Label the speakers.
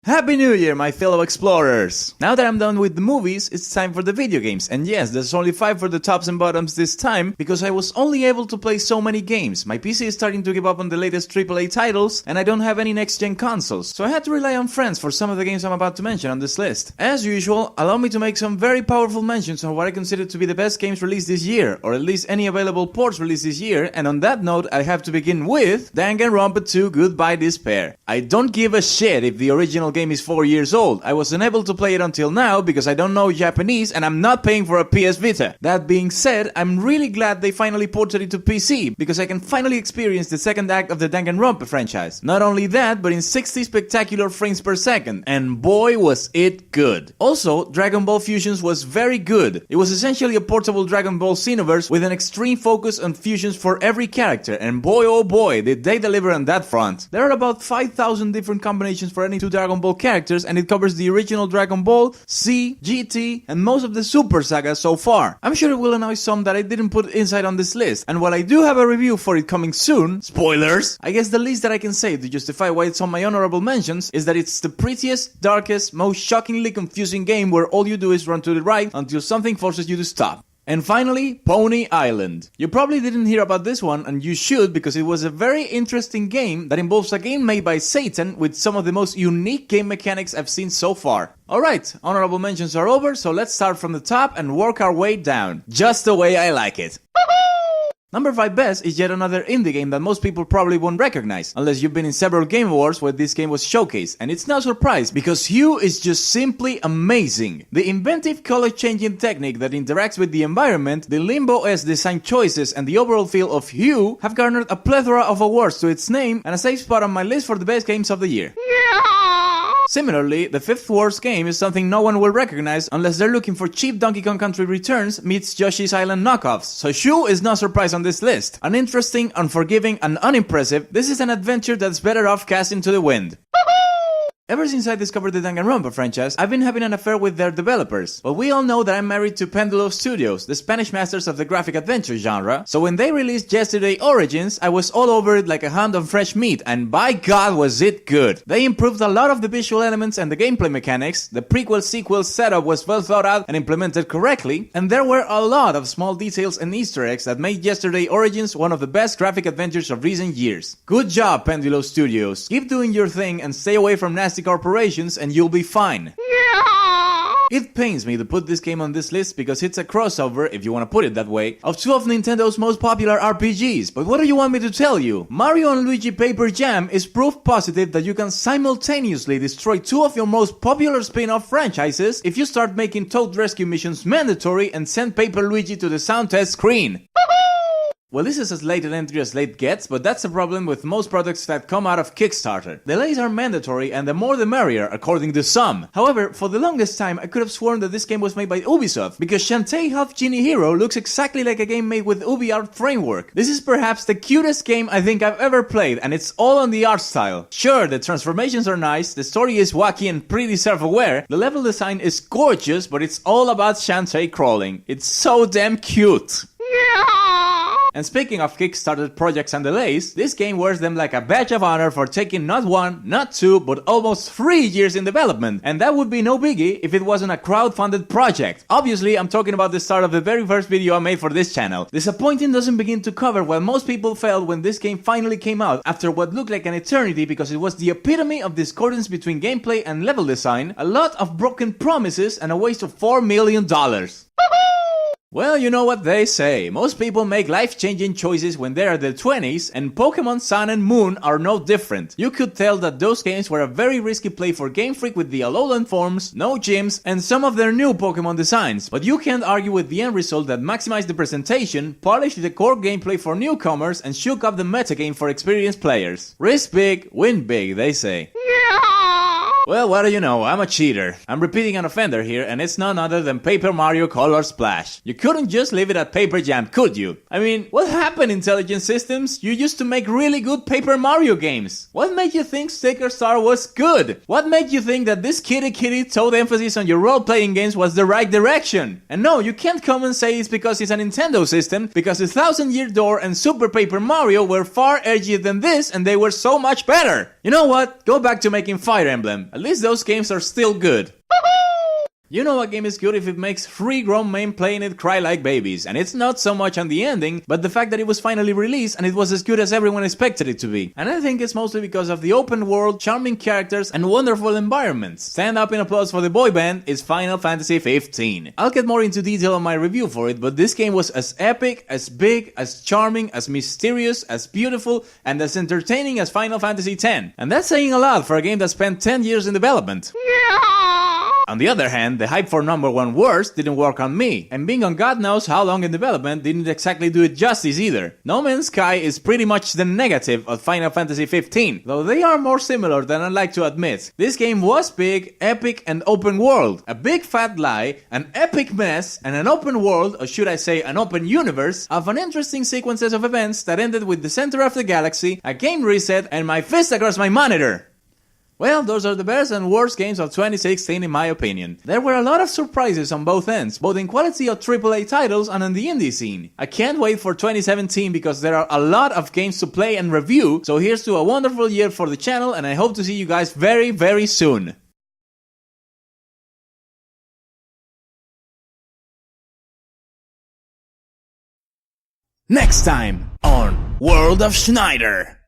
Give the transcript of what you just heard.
Speaker 1: Happy New Year, my fellow explorers! Now that I'm done with the movies, it's time for the video games. And yes, there's only 5 for the tops and bottoms this time, because I was only able to play so many games. My PC is starting to give up on the latest AAA titles, and I don't have any next-gen consoles, so I had to rely on friends for some of the games I'm about to mention on this list. As usual, allow me to make some very powerful mentions of what I consider to be the best games released this year, or at least any available ports released this year, and on that note, I have to begin with Danganronpa 2 Goodbye Despair. I don't give a shit if the original game is 4 years old. I was unable to play it until now because I don't know Japanese and I'm not paying for a PS Vita. That being said, I'm really glad they finally ported it to PC because I can finally experience the second act of the Danganronpa franchise. Not only that, but in 60 spectacular frames per second, and boy was it good. Also, Dragon Ball Fusions was very good. It was essentially a portable Dragon Ball Xenoverse with an extreme focus on fusions for every character, and boy oh boy did they deliver on that front. There are about 5,000 different combinations for any 2 Dragon Ball characters, and it covers the original Dragon Ball, Z, GT, and most of the Super Saga so far. I'm sure it will annoy some that I didn't put inside on this list, and while I do have a review for it coming soon, spoilers, I guess the least that I can say to justify why it's on my honorable mentions is that it's the prettiest, darkest, most shockingly confusing game where all you do is run to the right until something forces you to stop. And finally, Pony Island. You probably didn't hear about this one, and you should, because it was a very interesting game that involves a game made by Satan with some of the most unique game mechanics I've seen so far. Alright, honorable mentions are over, so let's start from the top and work our way down. Just the way I like it. Number 5 best is yet another indie game that most people probably won't recognize, unless you've been in several Game Awards where this game was showcased, and it's no surprise, because Hue is just simply amazing. The inventive color-changing technique that interacts with the environment, the Limbo-esque design choices, and the overall feel of Hue have garnered a plethora of awards to its name, and a safe spot on my list for the best games of the year. Similarly, the 5th worst game is something no one will recognize unless they're looking for cheap Donkey Kong Country Returns meets Yoshi's Island knockoffs, so Shu is no surprise on this list. Uninteresting, unforgiving, and unimpressive, this is an adventure that's better off cast into the wind. Ever since I discovered the Danganronpa franchise, I've been having an affair with their developers. But we all know that I'm married to Pendulo Studios, the Spanish masters of the graphic adventure genre, so when they released Yesterday Origins, I was all over it like a hound on fresh meat, and by God was it good! They improved a lot of the visual elements and the gameplay mechanics, the prequel-sequel setup was well thought out and implemented correctly, and there were a lot of small details and Easter eggs that made Yesterday Origins one of the best graphic adventures of recent years. Good job, Pendulo Studios! Keep doing your thing and stay away from nasty corporations and you'll be fine. It pains me to put this game on this list because it's a crossover, if you want to put it that way, of 2 of Nintendo's most popular RPGs, but what do you want me to tell you? Mario & Luigi Paper Jam is proof positive that you can simultaneously destroy 2 of your most popular spin-off franchises if you start making Toad Rescue missions mandatory and send Paper Luigi to the sound test screen. Well, this is as late an entry as late gets, but that's a problem with most products that come out of Kickstarter. Delays are mandatory, and the more the merrier, according to some. However, for the longest time, I could have sworn that this game was made by Ubisoft, because Shantae Half Genie Hero looks exactly like a game made with UbiArt framework. This is perhaps the cutest game I think I've ever played, and it's all on the art style. Sure, the transformations are nice, the story is wacky and pretty self-aware, the level design is gorgeous, but it's all about Shantae crawling. It's so damn cute. And speaking of Kickstarter projects and delays, this game wears them like a badge of honor for taking not 1, not 2, but almost 3 years in development, and that would be no biggie if it wasn't a crowd-funded project. Obviously, I'm talking about the start of the very first video I made for this channel. Disappointing doesn't begin to cover what most people felt when this game finally came out, after what looked like an eternity because it was the epitome of discordance between gameplay and level design, a lot of broken promises, and a waste of $4 million. Well, you know what they say, most people make life-changing choices when they're in their 20s, and Pokemon Sun and Moon are no different. You could tell that those games were a very risky play for Game Freak with the Alolan forms, no gyms, and some of their new Pokemon designs, but you can't argue with the end result that maximized the presentation, polished the core gameplay for newcomers, and shook up the metagame for experienced players. Risk big, win big, they say. Well, what do you know, I'm a cheater. I'm repeating an offender here, and it's none other than Paper Mario Color Splash. You couldn't just leave it at Paper Jam, could you? I mean, what happened, Intelligent Systems? You used to make really good Paper Mario games. What made you think Sticker Star was good? What made you think that this kitty toad emphasis on your role-playing games was the right direction? And no, you can't come and say it's because it's a Nintendo system, because the Thousand Year Door and Super Paper Mario were far edgier than this, and they were so much better. You know what? Go back to making Fire Emblem. At At least those games are still good. You know a game is good if it makes 3 grown men playing it cry like babies, and it's not so much on the ending, but the fact that it was finally released and it was as good as everyone expected it to be. And I think it's mostly because of the open world, charming characters, and wonderful environments. Stand up in applause for the boy band is Final Fantasy 15. I'll get more into detail on my review for it, but this game was as epic, as big, as charming, as mysterious, as beautiful, and as entertaining as Final Fantasy X. And that's saying a lot for a game that spent 10 years in development. On the other hand, the hype for number 1 worst didn't work on me, and being on God knows how long in development didn't exactly do it justice either. No Man's Sky is pretty much the negative of Final Fantasy 15, though they are more similar than I'd like to admit. This game was big, epic, and open world. A big fat lie, an epic mess, and an open world, or should I say an open universe, of an interesting sequences of events that ended with the center of the galaxy, a game reset, and my fist across my monitor. Well, those are the best and worst games of 2016 in my opinion. There were a lot of surprises on both ends, both in quality of AAA titles and on the indie scene. I can't wait for 2017 because there are a lot of games to play and review, so here's to a wonderful year for the channel and I hope to see you guys very, very soon. Next time on World of Schneider.